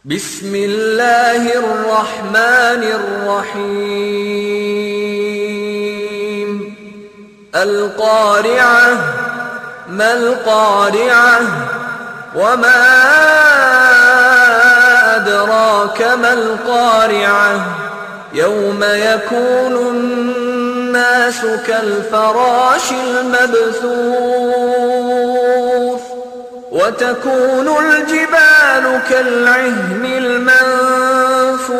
بسم الله الرحمن الرحيم القارعة ما القارعة وما أدراك ما القارعة يوم يكون الناس كالفراش المبثوث وتكون الجبال كالعهن المنفوش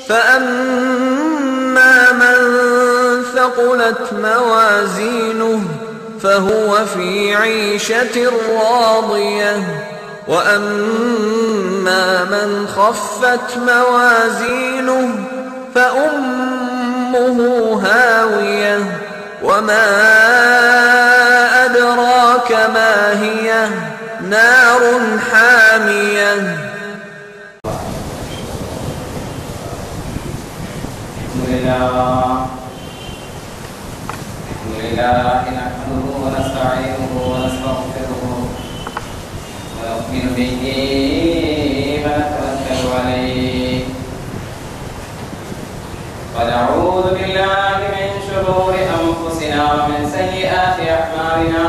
فأما من ثقلت موازينه فهو في عيشة راضية وأما من خفت موازينه فأمه هاوية وما أدراك ما هي نار حامية الحمد لله نحمده ونستعينه ونستغفره ونؤمن به ونتوكل عليه ونعوذ بالله من شرور أنفسنا ومن سيئات أعمالنا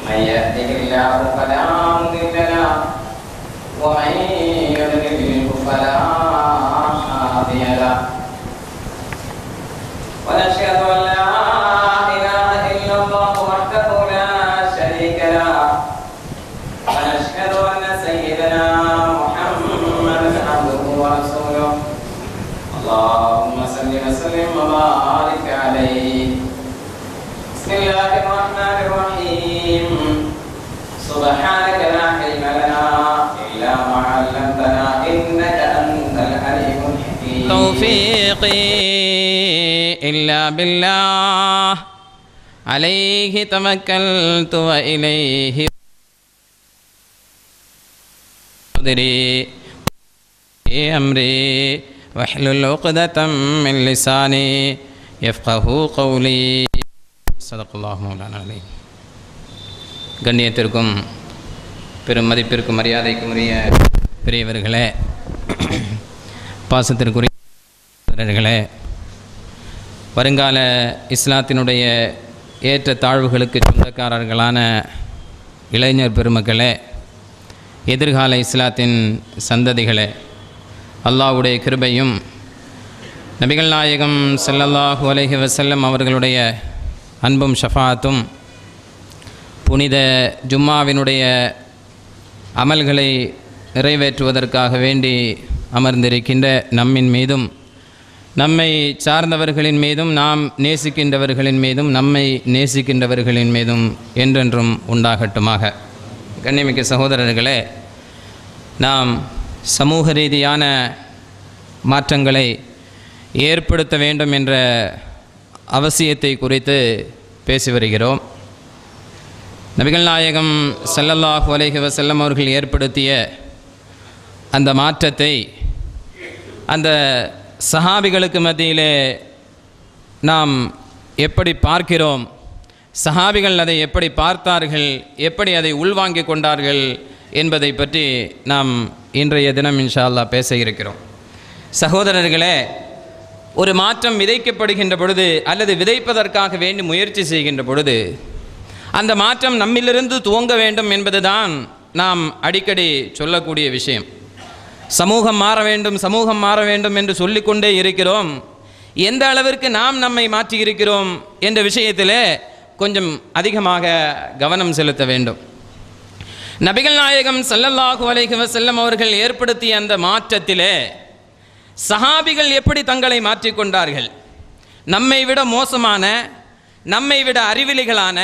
من يهده الله فلا مضل له ومن يضلل فلا هادي له ونشهد أن لا إله إلا الله وحده لا شريك له ونشهد أن سيدنا محمدا عبده ورسوله اللهم صل وسلم وبارك عليه بسم الله الرحمن الرحيم سبحانك لا علم لنا إلا ما علمتنا إنك أنت العليم الحكيم توفيقي إلا بالله عليه توكلت وإليه أمري واحلل عقدة من لساني يفقه قولي صدق الله مولانا العظيم. கண்ணியத்திற்கும் பெரும் மதிப்பிற்கும் மரியாதைக்கும் உரிய பெரியவர்களே, பாசத்திற்குரியவர்களே, வருங்கால இஸ்லாத்தினுடைய ஏற்ற தாழ்வுகளுக்கு சொந்தக்காரர்களான இளைஞர் பெருமக்களே, எதிர்கால இஸ்லாத்தின் சந்ததிகளே, அல்லாஹ்வுடைய கிருபையும் நபிகள் நாயகம் ஸல்லல்லாஹு அலைஹி வஸல்லம் அவர்களுடைய அன்பும் ஷஃபாஅத்தும் புனித ஜும்மாவினுடைய அமல்களை நிறைவேற்றுவதற்காக வேண்டி அமர்ந்திருக்கின்ற நம்மின் மீதும், நம்மை சார்ந்தவர்களின் மீதும், நாம் நேசிக்கின்றவர்களின் மீதும், நம்மை நேசிக்கின்றவர்களின் மீதும் என்றென்றும் உண்டாகட்டுமாக. கண்ணியமிக்க சகோதரர்களே, நாம் சமூக ரீதியான மாற்றங்களை ஏற்படுத்த வேண்டும் என்ற அவசியத்தை குறித்து பேசி வருகிறோம். நபிகள் நாயகம் ஸல்லல்லாஹு அலைஹி வஸல்லம் அவர்கள் ஏற்படுத்திய அந்த மாற்றத்தை அந்த சஹாபிகளுக்கு மத்தியிலே நாம் எப்படி பார்க்கிறோம், சஹாபிகள் அதை எப்படி பார்த்தார்கள், எப்படி அதை உள்வாங்கிக் கொண்டார்கள் என்பதை பற்றி நாம் இன்றைய தினம் இன்ஷா அல்லாஹ் பேச இருக்கிறோம். சகோதரர்களே, ஒரு மாற்றம் விதைக்கப்படுகின்ற பொழுது அல்லது விதைப்பதற்காக வேண்டி முயற்சி செய்கின்ற பொழுது அந்த மாற்றம் நம்மிலிருந்து துவங்க வேண்டும் என்பதுதான் நாம் அடிக்கடி சொல்லக்கூடிய விஷயம். சமூகம் மாற வேண்டும், சமூகம் மாற வேண்டும் என்று சொல்லிக்கொண்டே இருக்கிறோம். எந்த அளவிற்கு நாம் நம்மை மாற்றி இருக்கிறோம் என்ற விஷயத்திலே கொஞ்சம் அதிகமாக கவனம் செலுத்த வேண்டும். நபிகள் நாயகம் ஸல்லல்லாஹு அலைஹி வஸல்லம் அவர்கள் ஏற்படுத்திய அந்த மாற்றத்திலே சஹாபிகள் எப்படி தங்களை மாற்றிக்கொண்டார்கள், நம்மை விட மோசமான, நம்மை விட அறிவிலிகளான,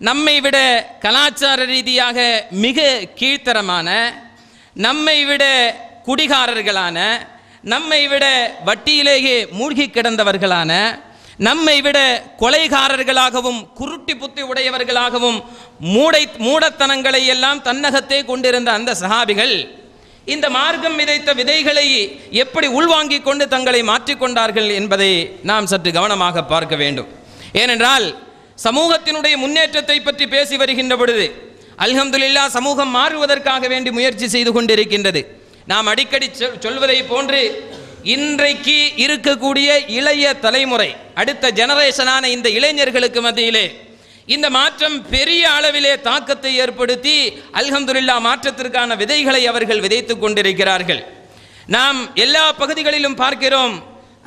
நம்மை விட கலாச்சார ரீதியாக மிக கீழ்த்தரமான, நம்மை விட குடிகாரர்களான, நம்மை விட வட்டியிலேயே மூழ்கி கிடந்தவர்களான, நம்மை விட கொலைகாரர்களாகவும் குருட்டி புத்தி உடையவர்களாகவும் மூடத்தனங்களை எல்லாம் தன்னகத்தே கொண்டிருந்த அந்த சஹாபிகள் இந்த மார்க்கம் விதைத்த விதைகளை எப்படி உள்வாங்கிக் கொண்டு தங்களை மாற்றிக்கொண்டார்கள் என்பதை நாம் சற்று கவனமாக பார்க்க வேண்டும். ஏனென்றால் சமூகத்தினுடைய முன்னேற்றத்தை பற்றி பேசி வருகின்ற பொழுது அல்ஹம்துலில்லாஹ் சமூகம் மாறுவதற்காக வேண்டி முயற்சி செய்து கொண்டிருக்கின்றது. நாம் அடிக்கடி சொல்வதை போன்று இன்றைக்கு இருக்கக்கூடிய இளைய தலைமுறை, அடுத்த ஜெனரேஷனான இந்த இளைஞர்களுக்கு மத்தியிலே இந்த மாற்றம் பெரிய அளவிலே தாக்கத்தை ஏற்படுத்தி அல்ஹம்துலில்லாஹ் மாற்றத்திற்கான விதைகளை அவர்கள் விதைத்துக் கொண்டிருக்கிறார்கள். நாம் எல்லா பகுதிகளிலும் பார்க்கிறோம்,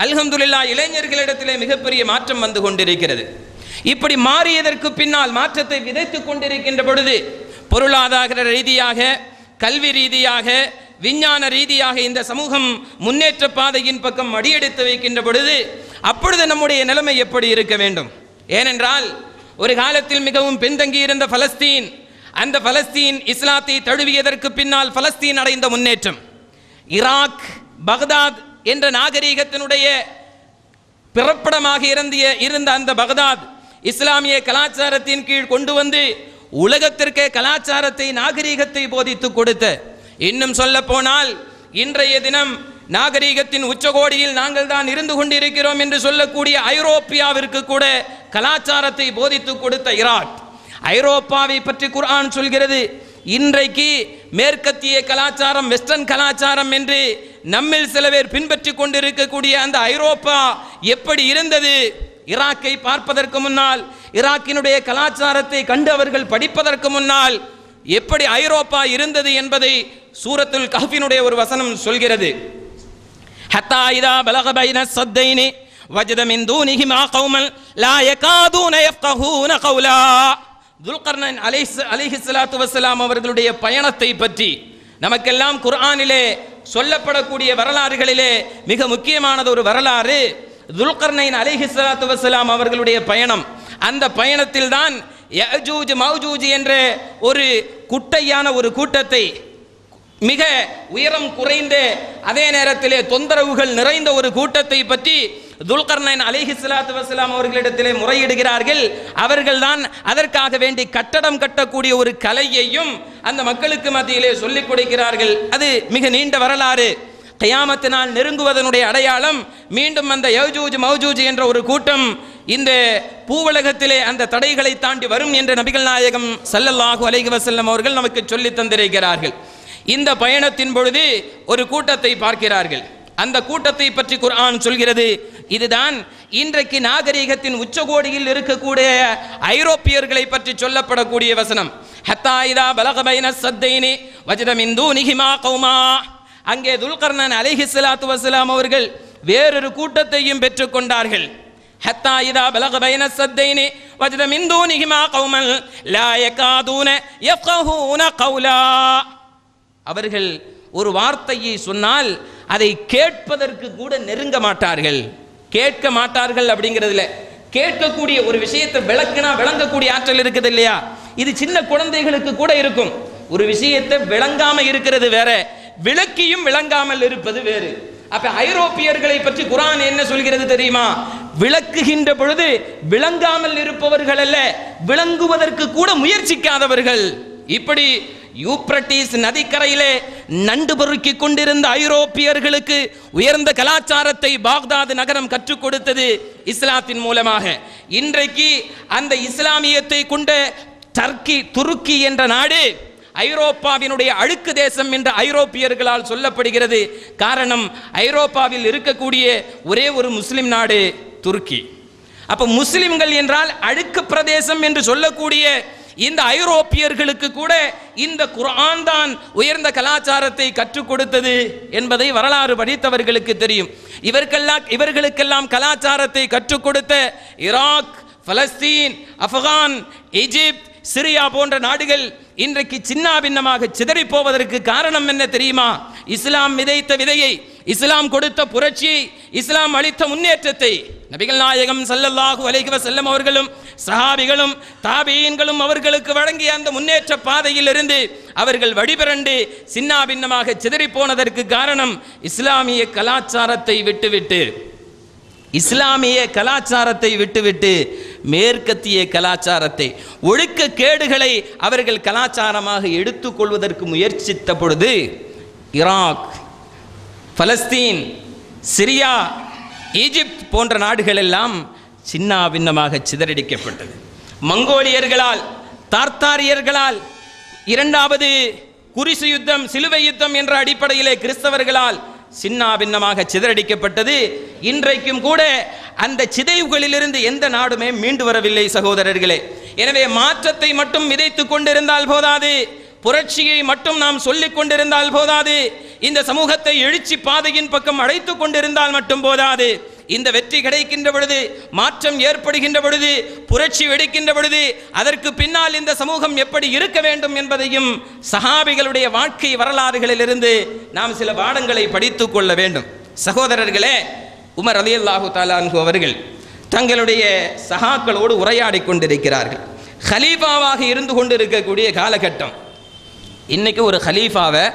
அல்ஹம்துலில்லாஹ் இளைஞர்களிடத்திலே மிகப்பெரிய மாற்றம் வந்து கொண்டிருக்கிறது. இப்படி மாறியதற்கு பின்னால் மாற்றத்தை விதைத்துக் கொண்டிருக்கின்ற பொழுது பொருளாதார ரீதியாக, கல்வி ரீதியாக, விஞ்ஞான ரீதியாக இந்த சமூகம் முன்னேற்ற பாதையின் பக்கம் அடியெடுத்து வைக்கின்ற பொழுது அப்பொழுது நம்முடைய நிலைமை எப்படி இருக்க வேண்டும்? ஏனென்றால் ஒரு காலத்தில் மிகவும் பின்தங்கியிருந்த பலஸ்தீன், அந்த பலஸ்தீன் இஸ்லாத்தை தழுவியதற்கு பின்னால் பலஸ்தீன் அடைந்த முன்னேற்றம், ஈராக், பக்தாத் என்ற நாகரீகத்தினுடைய பிறப்பிடமாக இருந்த அந்த பக்தாத் இஸ்லாமிய கலாச்சாரத்தின் கீழ் கொண்டு வந்து உலகத்திற்கே கலாச்சாரத்தை, நாகரீகத்தை போதித்து கொடுத்த, இன்னும் சொல்ல போனால் இன்றைய தினம் நாகரீகத்தின் உச்சகோடியில் நாங்கள் தான் இருந்து கொண்டிருக்கிறோம் என்று சொல்லக்கூடிய ஐரோப்பியாவிற்கு கூட கலாச்சாரத்தை போதித்து கொடுத்த ஈராக், ஐரோப்பாவை பற்றி குர்ஆன் சொல்கிறது, இன்றைக்கு மேற்கத்திய கலாச்சாரம், வெஸ்டர்ன் கலாச்சாரம் என்று நம்மில் சில பேர் பின்பற்றி கொண்டிருக்கக்கூடிய அந்த ஐரோப்பா எப்படி இருந்தது? ஈராக்கை பார்ப்பதற்கு முன்னால், ஈராக்கினுடைய கலாச்சாரத்தை கண்டு அவர்கள் படிப்பதற்கு முன்னால் எப்படி ஐரோப்பா இருந்தது என்பதை சூரத்துல் கஹ்ஃபினுடைய ஒரு வசனம் சொல்கிறது. ஹத்தா இதா பலக பைன ஸத்தைனி வஜத மின் தூனிஹிமா கௌமன் லா யகாதுன யஃகஹூன கௌலா. துல்கர்னைன் அலைஹிஸ்ஸலாத்து வஸ்ஸலாம் அவர்களுடைய பயணத்தை பற்றி நமக்கெல்லாம் குர்ஆனிலே சொல்லப்படக்கூடிய வரலாறுகளிலே மிக முக்கியமானது ஒரு வரலாறு துல்கர்னைன் அலைஹிஸ்ஸலாத்து வஸ்ஸலாம் அவர்களுடைய பயணம். அந்த பயணத்தில் தான் யஜூஜ் மௌஜூஜ் என்ற ஒரு குட்டையான ஒரு கூட்டத்தை, மிக உயரம் குறைந்த அதே நேரத்திலே தொந்தரவுகள் நிறைந்த ஒரு கூட்டத்தை பற்றி துல்கர்னைன் அலைஹிஸ்ஸலாத்து வஸ்ஸலாம் அவர்களிடத்திலே முறையிடுகிறார்கள். அவர்கள்தான் அதற்காக வேண்டி கட்டடம் கட்டக்கூடிய ஒரு கலையையும் அந்த மக்களுக்கு மத்தியிலே சொல்லிக் கொடுக்கிறார்கள். அது மிக நீண்ட வரலாறு. கியாமத்தினால் நெருங்குவதனுடைய அடையாளம் மீண்டும் அந்த யஜூஜ் மௌஜூஜ் என்ற ஒரு கூட்டம் இந்த பூவுலகத்திலே அந்த தடைகளை தாண்டி வரும் என்று நபிகள் நாயகம் ஸல்லல்லாஹு அலைஹி வஸல்லம் அவர்கள் நமக்கு சொல்லி தந்திருக்கிறார்கள். இந்த பயணத்தின் பொழுது ஒரு கூட்டத்தை பார்க்கிறார்கள். அந்த கூட்டத்தை பற்றி குர்ஆன் சொல்கிறது, இதுதான் இன்றைக்கு நாகரீகத்தின் உச்சகோடியில் இருக்கக்கூடிய ஐரோப்பியர்களை பற்றி சொல்லப்படக்கூடிய வசனம். ஹத்தா இதா பலக பைன ஸத்தைனி வஜத மின் தூனிஹிமா கௌமா. அங்கே துல்கர்னைன் அலைஹிஸ்ஸலாத்து வஸ்ஸலாம் அவர்கள் வேறொரு கூட்டத்தையும் பெற்றுக்கொண்டார்கள். ஹத்தா இதா பலக பைன ஸத்தைனி வஜத மின் தூனிஹிமா கௌமன் லா யகாதுன யஃகஹூன கௌலா. அவர்கள் ஒரு வார்த்தையை சொன்னால் அதை கேட்பதற்கு கூட நெருங்க மாட்டார்கள், கேட்க மாட்டார்கள். அப்படிங்கிறதுல கேட்கக்கூடிய ஒரு விஷயத்தை விளக்குனா விளங்கக்கூடிய ஆற்றல் இருக்குது இல்லையா? இது சின்ன குழந்தைகளுக்கு கூட இருக்கும். ஒரு விஷயத்தை விளங்காம இருக்கிறது வேற, விளக்கியும் விளங்காமல் இருப்பது வேறு. அப்ப ஐரோப்பியர்களை பற்றி குர்ஆன் என்ன சொல்கிறது தெரியுமா? விளக்குகின்ற பொழுது விளங்காமல் இருப்பவர்கள் அல்ல, விளங்குவதற்கு கூட முயற்சிக்காதவர்கள். இப்படி யூப்ரட்டிஸ் நதிக்கரையிலே நண்டு பொறுக்கி கொண்டிருந்த ஐரோப்பியர்களுக்கு உயர்ந்த கலாச்சாரத்தை பாக்தாத் நகரம் கற்றுக் கொடுத்தது இஸ்லாத்தின் மூலமாக. இன்றைக்கு அந்த இஸ்லாமியத்தை கொண்ட துருக்கி என்ற நாடு ஐரோப்பாவினுடைய அழுக்கு தேசம் என்ற ஐரோப்பியர்களால் சொல்லப்படுகிறது. காரணம், ஐரோப்பாவில் இருக்கக்கூடிய ஒரே ஒரு முஸ்லிம் நாடு துருக்கி. அப்ப முஸ்லிம்கள் என்றால் அழுக்கு பிரதேசம் என்று சொல்லக்கூடிய இந்த ஐரோப்பியர்களுக்கு கூட இந்த குர்ஆன் தான் உயர்ந்த கலாச்சாரத்தை கற்றுக் கொடுத்தது என்பதை வரலாறு படித்தவர்களுக்கு தெரியும். இவர்களுக்கெல்லாம் கலாச்சாரத்தை கற்றுக் கொடுத்த ஈராக், பலஸ்தீன், ஆப்கான், எகிப்து, சிரியா போன்ற நாடுகள் இன்றைக்கு சின்ன பின்னமாக சிதறி போவதற்கு காரணம் என்ன தெரியுமா? இஸ்லாம் விதைத்த விதையை, இஸ்லாம் கொடுத்த புரட்சியை, இஸ்லாம் அளித்த முன்னேற்றத்தை நபிகள் நாயகம் ஸல்லல்லாஹு அலைஹி வஸல்லம் அவர்களும் சஹாபிகளும் தாபீன்களும் அவர்களுக்கு வழங்கிய அந்த முன்னேற்ற பாதையில் இருந்து அவர்கள் வடிபிரண்டு சின்ன பின்னமாக சிதறி போனதற்கு காரணம் இஸ்லாமிய கலாச்சாரத்தை விட்டுவிட்டு மேற்கத்திய கலாச்சாரத்தை, ஒழுக்க கேடுகளை அவர்கள் கலாச்சாரமாக எடுத்துக்கொள்வதற்கு முயற்சித்த பொழுது ஈராக், பலஸ்தீன், சிரியா, ஈஜிப்த் போன்ற நாடுகள் எல்லாம் சின்ன பின்னமாக சிதறடிக்கப்பட்டது. மங்கோலியர்களால், தார்த்தாரியர்களால், இரண்டாவது குரிசு யுத்தம், சிலுவை யுத்தம் என்ற அடிப்படையிலே கிறிஸ்தவர்களால் சின்னாபின்னமாக சிதறடிக்கப்பட்டது. இன்றைக்கும் கூட அந்த சிதைவுகளிலிருந்து எந்த நாடுமே மீண்டு வரவில்லை சகோதரர்களே. எனவே மாற்றத்தை மட்டும் விதைத்துக் கொண்டிருந்தால் போதாது, புரட்சியை மட்டும் நாம் சொல்லிக் கொண்டிருந்தால் போதாது, இந்த சமூகத்தை எழுச்சி பாதையின் பக்கம் அழைத்துக் கொண்டிருந்தால் மட்டும் போதாது. இந்த வெற்றி கிடைக்கின்ற பொழுது, மாற்றம் ஏற்படுகின்ற பொழுது, புரட்சி வெடிக்கின்ற பொழுது, அதற்கு பின்னால் இந்த சமூகம் எப்படி இருக்க வேண்டும் என்பதையும் சஹாபிகளுடைய வாழ்க்கை வரலாறுகளிலிருந்து நாம் சில பாடங்களை படித்துக் கொள்ள வேண்டும். சகோதரர்களே, உமர் ரலியல்லாஹு தஆலா அன்ஹு அவர்கள் தங்களுடைய சஹாக்களோடு உரையாடி கொண்டிருக்கிறார்கள். ஹலீஃபாவாக இருந்து கொண்டிருக்கக்கூடிய காலகட்டம். இன்னைக்கு ஒரு ஹலீஃபாவை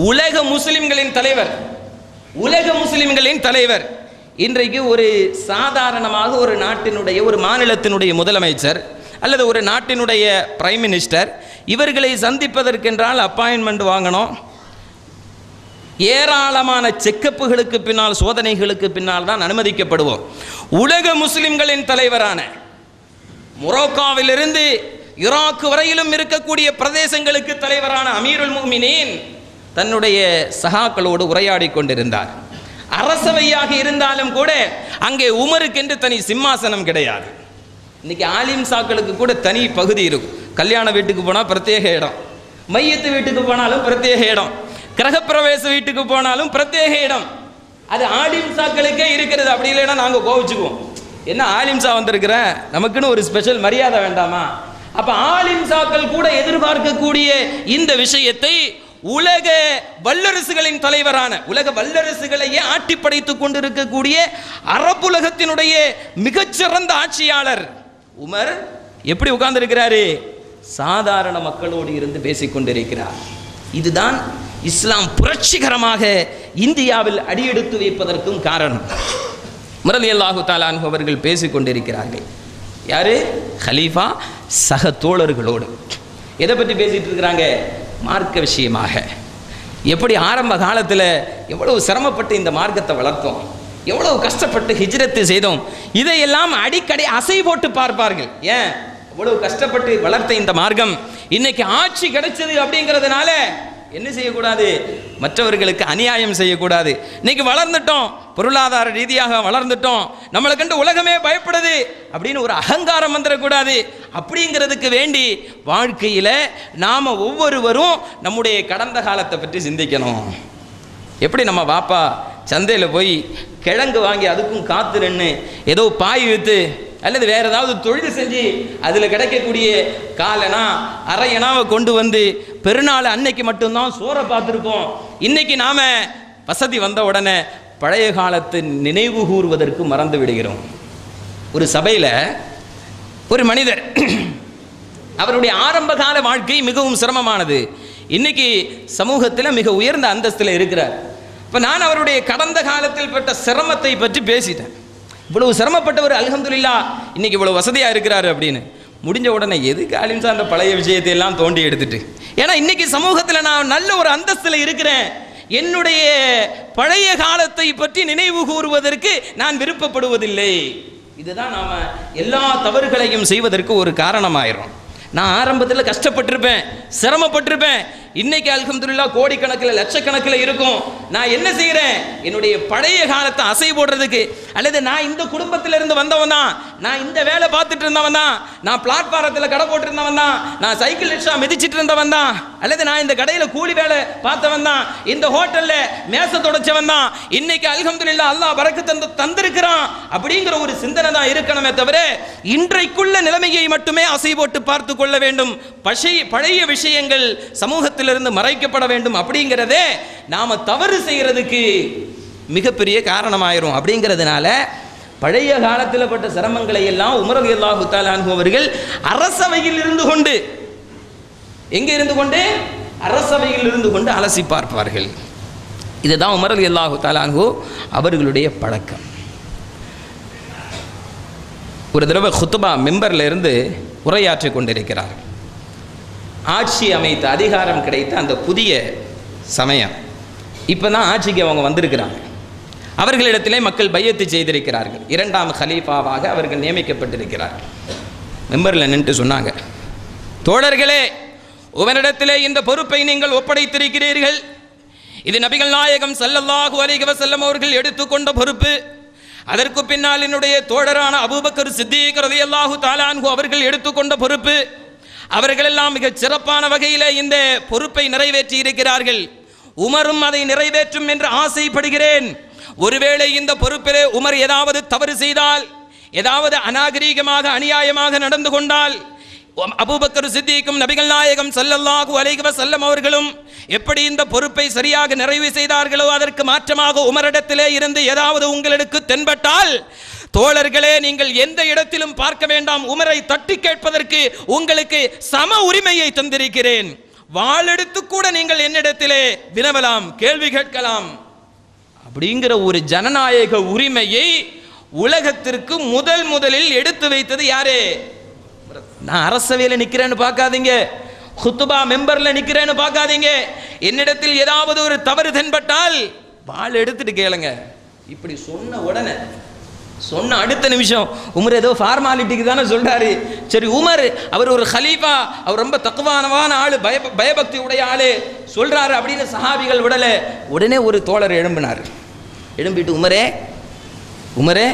உலக முஸ்லிம்களின் தலைவர் இன்றைக்கு ஒரு சாதாரணமாக ஒரு நாட்டினுடைய, ஒரு மாநிலத்தினுடைய முதலமைச்சர் அல்லது ஒரு நாட்டினுடைய பிரைம் மினிஸ்டர் இவர்களை சந்திப்பதற்கென்றால் அப்பாயின்மெண்ட் வாங்கணும். ஏராளமான செக்கப்புகளுக்கு பின்னால், சோதனைகளுக்கு பின்னால் தான் அனுமதிக்கப்படுவோம். உலக முஸ்லிம்களின் தலைவரான மொரோக்காவிலிருந்து ஈராக் வரையிலும் இருக்கக்கூடிய பிரதேசங்களுக்கு தலைவரான அமீருல் முஃமினீன் தன்னுடைய சகாக்களோடு உரையாடி கொண்டிருந்தார். அரசவையாக இருந்தாலும் கூட அங்கே உமருக்கென்று தனி சிம்மாசனம் கிடையாது. இன்னைக்கு ஆலிம் சாக்களுக்கு கூட தனி பகுதி இருக்கும். கல்யாண வீட்டுக்கு போனால் பிரத்யேக இடம், மையத்து வீட்டுக்கு போனாலும் பிரத்யேக இடம், கிரகப்பிரவேச வீட்டுக்கு போனாலும் பிரத்யேக இடம். அது ஆலிம் சாக்களுக்கே இருக்கிறது. அப்படி இல்லைன்னா நாங்கள் கோவிச்சுக்குவோம். என்ன ஆலிம் சா வந்திருக்கிற, நமக்குன்னு ஒரு ஸ்பெஷல் மரியாதை வேண்டாமா? அப்ப ஆலிம் சாக்கள் கூட எதிர்பார்க்கக்கூடிய இந்த விஷயத்தை உலக வல்லரசுகளின் தலைவரான, உலக வல்லரசுகளையே ஆட்டி படைத்துக் கொண்டிருக்கக்கூடிய அரபுலகத்தினுடைய மிகச்சிறந்த ஆட்சியாளர் உமர் எப்படி உட்கார்ந்து இருக்கிறாரு? சாதாரண மக்களோடு இருந்து பேசிக்கொண்டிருக்கிறார். இதுதான் இஸ்லாம் புரட்சிகரமாக இந்தியாவில் அடியெடுத்து வைப்பதற்கும் காரணம். உமர் ரலியல்லாஹு தஆலா அன்ஹு அவர்கள் பேசிக்கொண்டிருக்கிறார்கள். யாரு? ஹலீஃபா சக தோழர்களோடு. எதை பற்றி பேசிட்டு இருக்கிறாங்க? மார்க்க விஷயமாக. எப்படி ஆரம்ப காலத்தில் எவ்வளவு சிரமப்பட்டு இந்த மார்க்கத்தை வளர்த்தோம், எவ்வளவு கஷ்டப்பட்டு ஹிஜ்ரத்து செய்தோம், இதையெல்லாம் அடிக்கடி அசை போட்டு பார்ப்பார்கள். ஏன் இவ்வளவு கஷ்டப்பட்டு வளர்த்த இந்த மார்க்கம் இன்னைக்கு ஆட்சி கிடைச்சது அப்படிங்கிறதுனால என்ன செய்யக்கூடாது? மற்றவர்களுக்கு அநியாயம் செய்யக்கூடாது. இன்னைக்கு வளர்ந்துட்டோம், பொருளாதார ரீதியாக வளர்ந்துட்டோம், நம்மளை கண்டு உலகமே பயப்படுது அப்படின்னு ஒரு அகங்காரம் வந்துடக்கூடாது. அப்படிங்கிறதுக்கு வேண்டி வாழ்க்கையில் நாம் ஒவ்வொருவரும் நம்முடைய கடந்த காலத்தை பற்றி சிந்திக்கணும். எப்படி நம்ம வாப்பா சந்தையில் போய் கிழங்கு வாங்கி அதுக்கும் காத்து நின்று ஏதோ பாய் விற்று அல்லது வேறு ஏதாவது தொழில் செஞ்சு அதில் கிடைக்கக்கூடிய காலனா அரையனாவை கொண்டு வந்து பெருநாள் அன்னைக்கு மட்டும்தான் சோறை பார்த்துருப்போம். இன்னைக்கு நாம் வசதி வந்த உடனே பழைய காலத்தை நினைவு கூறுவதற்கு மறந்து விடுகிறோம். ஒரு சபையில் ஒரு மனிதர், அவருடைய ஆரம்ப கால வாழ்க்கை மிகவும் சிரமமானது. இன்னைக்கு சமூகத்தில் மிக உயர்ந்த அந்தஸ்தில் இருக்கிறார். இப்போ நான் அவருடைய கடந்த காலத்தில் பட்ட சிரமத்தை பற்றி பேசிட்டேன். இவ்வளவு சிரமப்பட்டவர் அல்ஹம்துலில்லாஹ் இன்னைக்கு இவ்வளவு வசதியாக இருக்கிறாரு அப்படின்னு. முடிஞ்ச உடனே எதுக்கு ஆலிம் சார் அந்த பழைய விஷயத்தை எல்லாம் தோண்டி எடுத்துட்டு, ஏன்னா இன்னைக்கு சமூகத்தில் நான் நல்ல ஒரு அந்தஸ்தில் இருக்கிறேன், என்னுடைய பழைய காலத்தை பற்றி நினைவு கூறுவதற்கு நான் விருப்பப்படுவதில்லை. இதுதான் நாம எல்லா தவறுகளையும் செய்வதற்கு ஒரு காரணமாயிரும். நான் ஆரம்பத்தில் கஷ்டப்பட்டிருப்பேன், சிரமப்பட்டிருப்பேன், இன்னைக்கு அல்ஹம்துலில்லாஹ் கோடிக்கணக்கில் லட்சக்கணக்கில் இருக்கும். நான் என்ன செய்கிறேன்? என்னுடைய பழைய காலத்தை அசை போடுறதுக்கு, அல்லது நான் இந்த குடும்பத்தில் இருந்து வந்தவன் தான், நான் இந்த வேலை பார்த்துட்டு இருந்தவன் தான், நான் பிளாட்பாரத்தில் கடை போட்டிருந்தவன் தான், நான் சைக்கிள் ரிக்ஷா மிதிச்சிட்டு இருந்தவன் தான், அல்லது நான் இந்த கடையில் கூலி வேலை பார்த்தவன் தான், இந்த ஹோட்டலில் மேச தொடச்சவன் தான், இன்னைக்கு அல்ஹம்துலில்லாஹ் அல்லாஹ் பரக்கத்து தந்திருக்கிறான் அப்படிங்கிற ஒரு சிந்தனை தான் இருக்கணுமே தவிர இன்றைக்குள்ள நிலைமையை மட்டுமே அசை போட்டு பார்த்து கொள்ள வேண்டும். பழைய விஷயங்கள் சமூகத்திலிருந்து மறைக்கப்பட வேண்டும் அப்படிங்கிறதே நாம தவறு செய்யறதுக்கு மிகப்பெரிய காரணமாயிரும். அப்படிங்கிறதுனால பழைய காலத்தில் பட்ட சிரமங்களை எல்லாம் உமர் ரலியல்லாஹு தஆலா அன்ஹு அவர்கள் அரசவையில் இருந்து கொண்டு, எங்க இருந்து கொண்டு? அரசவையில் இருந்து கொண்டு அலசி பார்ப்பார்கள். இதுதான் உமர் ரலியல்லாஹு தஆலா அன்ஹு அவர்களுடைய பழக்கம். ஒரு தடவை குத்பா மெம்பர்ல இருந்து உரையாற்றி கொண்டிருக்கிறார். ஆட்சி அமைத்த அதிகாரம் கிடைத்த அந்த புதிய சமயம், இப்போ தான் ஆட்சிக்கு அவங்க வந்திருக்கிறாங்க. அவர்களிடத்திலே மக்கள் பையத்து செய்திருக்கிறார்கள். 2ஆம் கலீஃபாவாக அவர்கள் நியமிக்கப்பட்டிருக்கிறார்கள். மெம்பரில் நின்று சொன்னாங்க, தோழர்களே, உமரிடத்திலே இந்த பொறுப்பை நீங்கள் ஒப்படைத்திருக்கிறீர்கள். இது நபிகள் நாயகம் ஸல்லல்லாஹு அலைஹி வஸல்லம் அவர்கள் எடுத்துக்கொண்ட பொறுப்பு. அதற்கு பின்னால் என்னுடைய தோழரான அபூபக்கர் சித்திக் ரலியல்லாஹு தஆலா அன்ஹு அவர்கள் எடுத்துக்கொண்ட பொறுப்பு. அவர்களெல்லாம் மிக சிறப்பான வகையில் இந்த பொறுப்பை நிறைவேற்றி இருக்கிறார்கள். உமரும் அதை நிறைவேற்றும் என்று ஆசைப்படுகிறேன். ஒருவேளை இந்த பொறுப்பிலே உமர் ஏதாவது தவறு செய்தால், ஏதாவது அநாகரீகமாக அநியாயமாக நடந்து கொண்டால், அபூபக்கர் சித்திக்கும் நபிகள் நாயகம் ஸல்லல்லாஹு அலைஹி வஸல்லம் அவர்களும் எப்படி இந்த பொறுப்பை சரியாக நிறைவு செய்தார்களோ அதற்கு மாற்றமாக உமரிடத்திலே இருந்து ஏதாவது உங்களுக்கு தென்பட்டால், தோழர்களே, நீங்கள் எந்த இடத்திலும் பார்க்க வேண்டாம், உமரை தட்டி கேட்பதற்கு உங்களுக்கு சம உரிமையை தந்திருக்கிறேன். வாளெடுத்து கூட நீங்கள் என்னிடத்திலே வினவலாம், கேள்வி கேட்கலாம். அப்படிங்கிற ஒரு ஜனநாயக உரிமையை உலகத்திற்கு முதலில் எடுத்து வைத்தது யாரு? நான் அரசவையில் நிற்கிறேன்னு பார்க்காதீங்க, குத்துபா மெம்பர்ல நிற்கிறேன்னு பார்க்காதீங்க. என்னிடத்தில் ஏதாவது ஒரு தவறு தென்பட்டால் வாள் எடுத்துட்டு கேளுங்க. இப்படி சொன்ன உடனே, சொன்ன அடுத்த நிமிஷம் உமர் ஏதோ ஃபார்மாலிட்டிக்கு தானே சொல்றாரு. சரி, உமர் அவர் ஒரு ஹலீஃபா, அவர் ரொம்ப தக்குவானவான ஆளு, பயபக்தி உடைய ஆளு சொல்றாரு அப்படின்னு சஹாபிகள் விடல. உடனே ஒரு தோழர் எழும்பினார். எழும்பிட்டு, உமரே,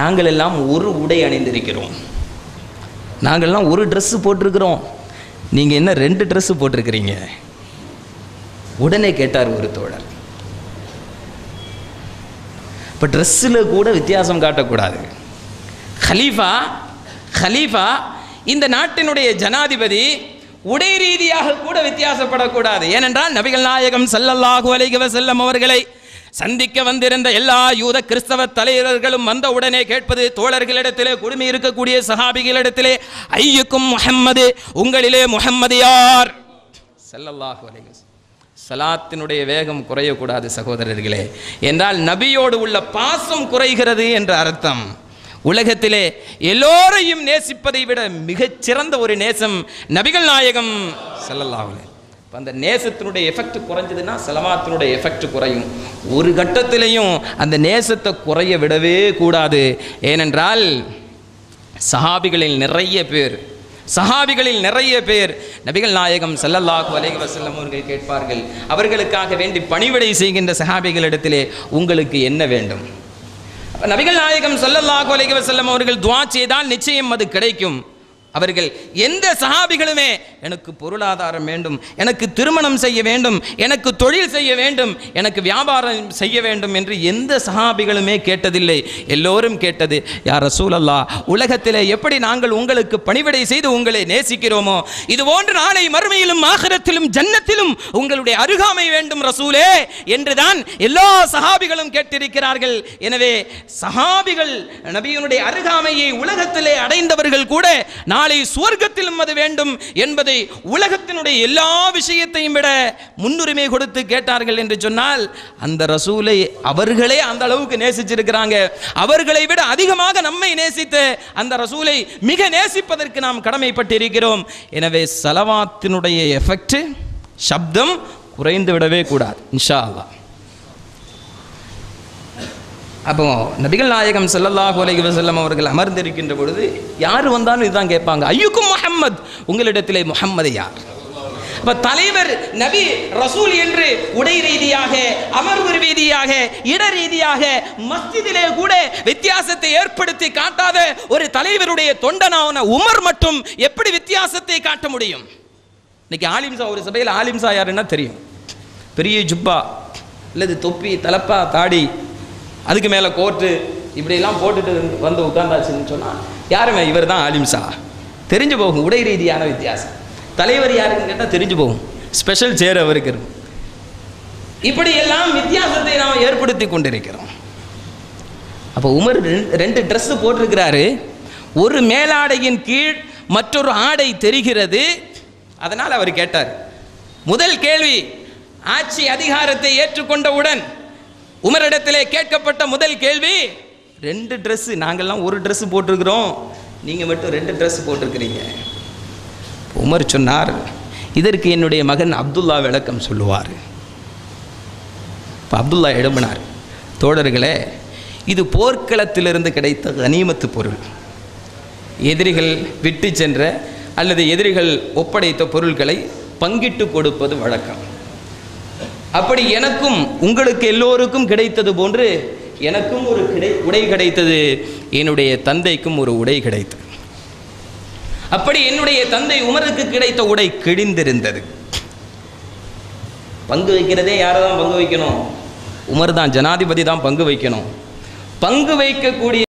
நாங்கள் எல்லாம் ஒரு உடை அணிந்திருக்கிறோம், நாங்கள்லாம் ஒரு ட்ரெஸ் போட்டிருக்கிறோம், நீங்க என்ன 2 ட்ரெஸ் போட்டிருக்கிறீங்க? உடனே கேட்டார் ஒரு தோழர். இப்போ ட்ரெஸ்ஸில் கூட வித்தியாசம் காட்டக்கூடாது. ஹலீஃபா இந்த நாட்டினுடைய ஜனாதிபதி உடை ரீதியாக கூட வித்தியாசப்படக்கூடாது. ஏனென்றால் நபிகள் நாயகம் ஸல்லல்லாஹு அலைஹி வஸல்லம் அவர்களை சந்திக்க வந்திருந்த எல்லா யூத கிறிஸ்தவ தலைவர்களும் வந்த உடனே கேட்பது தோழர்களிடத்திலே, குடுமி இருக்கக்கூடிய சஹாபிகளிடத்திலே, ஐயுக்கும் முஹம்மது, உங்களிலே முஹம்மது யார்? ஸல்லல்லாஹு அலைஹி வஸல்லம். சலாத்தினுடைய வேகம் குறையக்கூடாது சகோதரர்களே, என்றால் நபியோடு உள்ள பாசம் குறைகிறது என்ற அர்த்தம். உலகத்திலே எல்லோரையும் நேசிப்பதை விட மிகச் சிறந்த ஒரு நேசம் நபிகள் நாயகம் ஸல்லல்லாஹு அலைஹி. அந்த நேசத்தினுடைய எஃபெக்ட் குறைஞ்சதுன்னா சலவாத்தினுடைய எஃபெக்ட் குறையும். ஒரு கட்டத்திலையும் அந்த நேசத்தை குறைய விடவே கூடாது. ஏனென்றால் சஹாபிகளில் நிறைய பேர் நபிகள் நாயகம் ஸல்லல்லாஹு அலைஹி வஸல்லம் அவர்கள் கேட்பார்கள், அவர்களுக்காக வேண்டி பணிவிடை செய்கின்ற சஹாபிகளிடத்திலே உங்களுக்கு என்ன வேண்டும்? நபிகள் நாயகம் ஸல்லல்லாஹு அலைஹி வஸல்லம் அவர்கள் துஆ செய்தால் நிச்சயம் அது கிடைக்கும். அவர்கள் எந்த சஹாபிகளுமே எனக்கு பொருளாதாரம் வேண்டும், எனக்கு திருமணம் செய்ய வேண்டும், எனக்கு தொழில் செய்ய வேண்டும், எனக்கு வியாபாரம் செய்ய வேண்டும் என்று எந்த சஹாபிகளுமே கேட்டதில்லை. எல்லோரும் கேட்டது, யா ரசூலல்லாஹ், உலகத்திலே எப்படி நாங்கள் உங்களுக்கு பணிவிடை செய்து உங்களை நேசிக்கிறோமோ இதுபோன்று நாளை மறுமையிலும் ஆகிரத்திலும் ஜன்னத்திலும் உங்களுடைய அருகாமை வேண்டும் ரசூலே என்றுதான் எல்லா சஹாபிகளும் கேட்டிருக்கிறார்கள். எனவே சஹாபிகள் நபியினுடைய அருகாமையை உலகத்திலே அடைந்தவர்கள் கூட நாளை சுவர்க்கத்திலும் அது வேண்டும் என்பதை உலகத்தினுடைய எல்லா விஷயத்தையும் விட முன்னுரிமை கொடுத்து கேட்டார்கள் என்று சொன்னால், அந்த ரசூலை அவர்களே அந்த அளவுக்கு நேசிச்சிருக்கிறாங்க. அவர்களை விட அதிகமாக நம்மை நேசித்த அந்த ரசூலை மிக நேசிப்பதற்கு நாம் கடமைப்பட்டிருக்கிறோம். எனவே ஸலவாத்தினுடைய எஃபெக்ட், சப்தம் குறைந்து விடவே கூடாது இன்ஷா அல்லாஹ். அப்போ நபிகள் நாயகம் ஸல்லல்லாஹு அலைஹி வஸல்லம் அவர்கள் அமர்ந்திருக்கின்ற பொழுது யார் வந்தாலும் இதுதான் கேட்பாங்க, ஐயுக்கும் முஹம்மத், உங்களிடத்திலே முஹம்மது யார்? அப்ப தலைவர் நபி ரசூல் என்று உடை ரீதியாக, அமர்வு ரீதியாக, இட ரீதியாக, மஸ்ஜிதிலே கூட வித்தியாசத்தை ஏற்படுத்தி காட்டாத ஒரு தலைவருடைய தொண்டனான உமர் மட்டும் எப்படி வித்தியாசத்தை காட்ட முடியும்? இன்னைக்கு ஆலிம்சா, ஒரு சபையில் ஆலிம்சா யாருன்னா தெரியும், பெரிய ஜுப்பா அல்லது தொப்பி, தலப்பா, தாடி, அதுக்கு மேலே கோர்ட்டு இப்படியெல்லாம் போட்டுட்டு வந்து உட்கார்ந்தாச்சுன்னு சொன்னால் யாருமே இவர் தான் ஆலிம்சா தெரிஞ்சு போகும். உடை ரீதியான வித்தியாசம். தலைவர் யாருன்னு கேட்டால் தெரிஞ்சு போகும், ஸ்பெஷல் சேர் அவருக்கு இருக்கும். இப்படியெல்லாம் வித்தியாசத்தை நாம் ஏற்படுத்தி கொண்டிருக்கிறோம். அப்போ உமர் 2 ட்ரெஸ் போட்டிருக்கிறாரு, ஒரு மேலாடையின் கீழ் மற்றொரு ஆடை தெரிகிறது. அதனால் அவர் கேட்டார். முதல் கேள்வி, ஆட்சி அதிகாரத்தை ஏற்றுக்கொண்டவுடன் உமரிடத்திலே கேட்கப்பட்ட முதல் கேள்வி, 2 ட்ரெஸ், நாங்கள்லாம் ஒரு ட்ரெஸ் போட்டிருக்கிறோம், நீங்கள் மட்டும் 2 ட்ரெஸ் போட்டிருக்கிறீங்க. உமர் சொன்னார், இதற்கு என்னுடைய மகன் அப்துல்லா விளக்கம் சொல்லுவார். இப்போ அப்துல்லா எழும்பினார், தோழர்களே, இது போர்க்களத்திலிருந்து கிடைத்த கனிமத்து பொருள், எதிரிகள் விட்டு சென்ற அல்லது எதிரிகள் ஒப்படைத்த பொருட்களை பங்கிட்டு கொடுப்பது வழக்கம். அப்படி எனக்கும் உங்களுக்கு எல்லோருக்கும் கிடைத்தது போன்று எனக்கும் ஒரு உடை கிடைத்தது, என்னுடைய தந்தைக்கும் ஒரு உடை கிடைத்தது. அப்படி என்னுடைய தந்தை உமருக்கு கிடைத்த உடை கிழிந்திருந்தது. பங்கு வைக்கிறதே யாரை தான் பங்கு வைக்கணும்? உமர் தான், ஜனாதிபதி தான் பங்கு வைக்கணும். பங்கு வைக்கக்கூடிய